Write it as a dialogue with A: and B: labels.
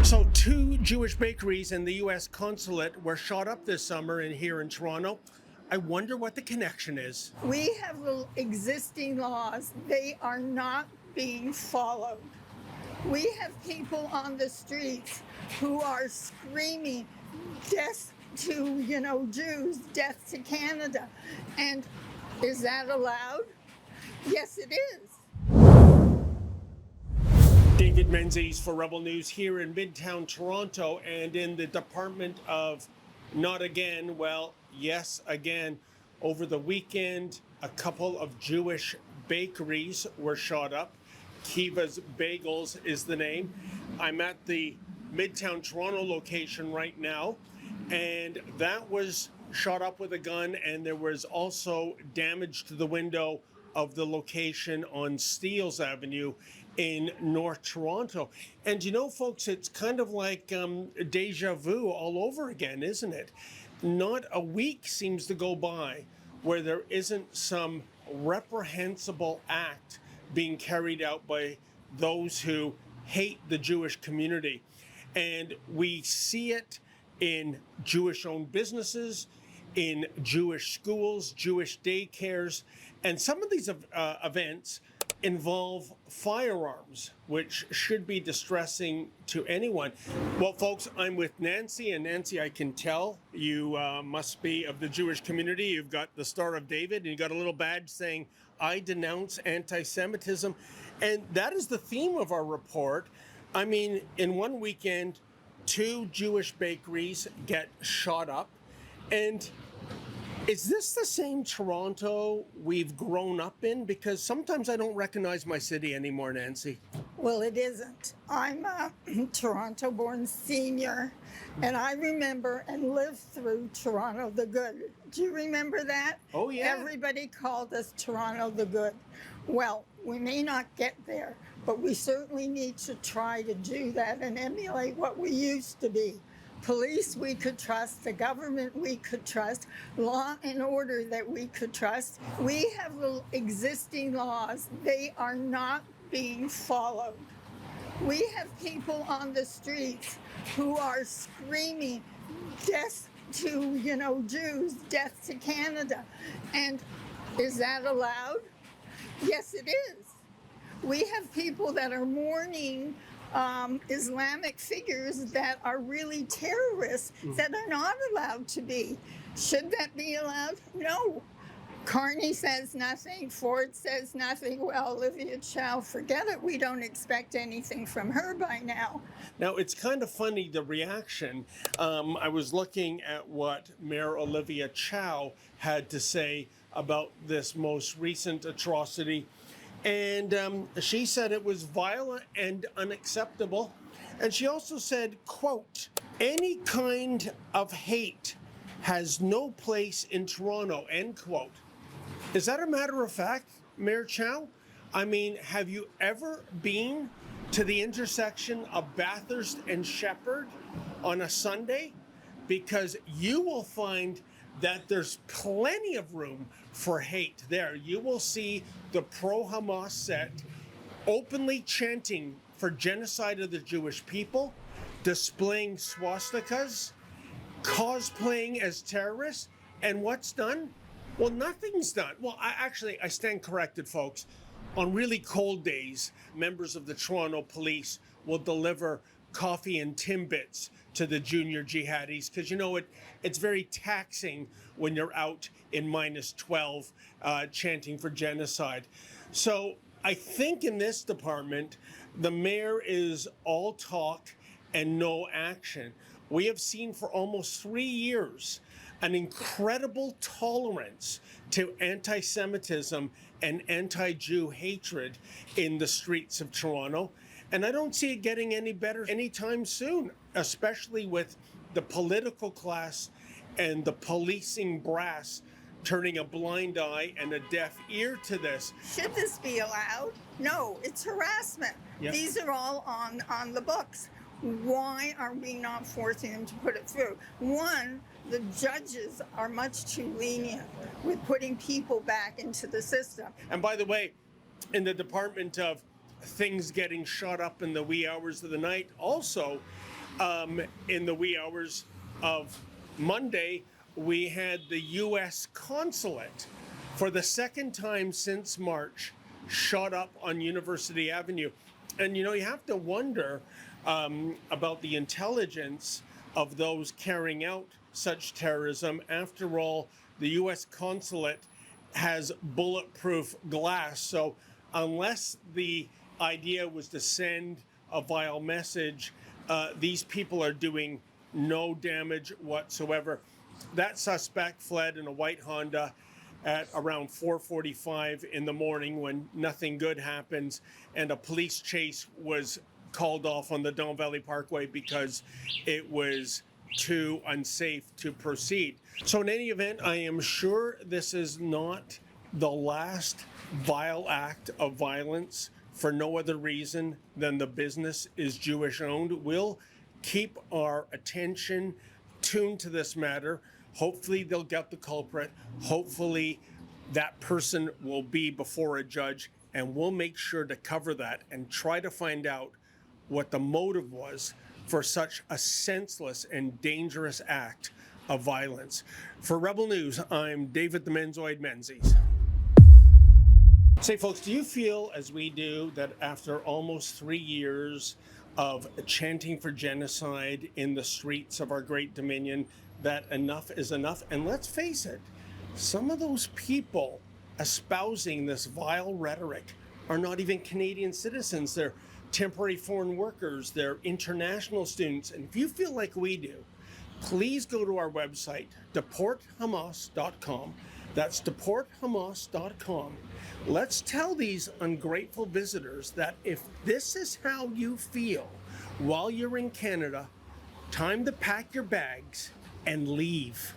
A: So, two Jewish bakeries in the U.S. consulate were shot up this summer here in Toronto. I wonder what the connection is.
B: We have existing laws. They are not being followed. We have people on the streets who are screaming, death to, Jews, death to Canada. And is that allowed? Yes, it is.
A: David Menzies for Rebel News here in midtown Toronto, and in the Department of Not Again, well, yes, again. Over the weekend, a couple of Jewish bakeries were shot up. Kiva's Bagels is the name. I'm at the midtown Toronto location right now, and that was shot up with a gun, and there was also damage to the window of the location on Steeles Avenue in North Toronto. And folks, it's kind of like deja vu all over again, isn't it? Not a week seems to go by where there isn't some reprehensible act being carried out by those who hate the Jewish community. And we see it in Jewish-owned businesses, in Jewish schools, Jewish daycares, and some of these events involve firearms, which should be distressing to anyone. Well, folks, I'm with Nancy, and Nancy, I can tell you must be of the Jewish community. You've got the Star of David, and you got a little badge saying, "I denounce anti-Semitism," and that is the theme of our report. I mean, in one weekend, two Jewish bakeries get shot up, and is this the same Toronto we've grown up in? Because sometimes I don't recognize my city anymore, Nancy.
B: Well, it isn't. I'm a Toronto-born senior, and I remember and lived through Toronto the Good. Do you remember that?
A: Oh, yeah.
B: Everybody called us Toronto the Good. Well, we may not get there, but we certainly need to try to do that and emulate what we used to be. Police we could trust, the government we could trust, law and order that we could trust. We have existing laws. They are not being followed. We have people on the streets who are screaming, death to, Jews, death to Canada. And is that allowed? Yes, it is. We have people that are mourning Islamic figures that are really terrorists that are not allowed to be. Should that be allowed? No. Carney says nothing. Ford says nothing. Well, Olivia Chow, forget it. We don't expect anything from her by now.
A: Now, it's kind of funny, the reaction. I was looking at what Mayor Olivia Chow had to say about this most recent atrocity. And she said it was violent and unacceptable. And she also said, quote, "Any kind of hate has no place in Toronto," end quote. Is that a matter of fact, Mayor Chow? I mean, have you ever been to the intersection of Bathurst and Shepherd on a Sunday? Because you will find that there's plenty of room for hate there. You will see the pro-Hamas set openly chanting for genocide of the Jewish people, displaying swastikas, cosplaying as terrorists, and what's done? Well, nothing's done. Well, I stand corrected, folks. On really cold days, members of the Toronto Police will deliver coffee and Timbits to the junior jihadis, because it's very taxing when you're out in minus 12 chanting for genocide. So I think in this department, the mayor is all talk and no action. We have seen for almost 3 years an incredible tolerance to anti-Semitism and anti-Jew hatred in the streets of Toronto. And I don't see it getting any better anytime soon, especially with the political class and the policing brass turning a blind eye and a deaf ear to this.
B: Should this be allowed? No, it's harassment.
A: Yep.
B: These are all on the books. Why are we not forcing them to put it through? One, the judges are much too lenient with putting people back into the system.
A: And by the way, in the Department of things getting shot up in the wee hours of the night, also, In the wee hours of Monday, we had the U.S. consulate for the second time since March shot up on University Avenue. And you have to wonder about the intelligence of those carrying out such terrorism. After all, the U.S. consulate has bulletproof glass. So unless the idea was to send a vile message, these people are doing no damage whatsoever. That suspect fled in a white Honda at around 4:45 in the morning when nothing good happens, and a police chase was called off on the Don Valley Parkway because it was too unsafe to proceed. So in any event, I am sure this is not the last vile act of violence for no other reason than the business is Jewish owned. We'll keep our attention tuned to this matter. Hopefully they'll get the culprit. Hopefully that person will be before a judge, and we'll make sure to cover that and try to find out what the motive was for such a senseless and dangerous act of violence. For Rebel News, I'm David the Menzoid Menzies. Say, folks, do you feel, as we do, that after almost 3 years of chanting for genocide in the streets of our great Dominion, that enough is enough? And let's face it, some of those people espousing this vile rhetoric are not even Canadian citizens. They're temporary foreign workers, they're international students. And if you feel like we do, please go to our website, deporthamas.com. That's deporthamas.com. Let's tell these ungrateful visitors that if this is how you feel while you're in Canada, time to pack your bags and leave.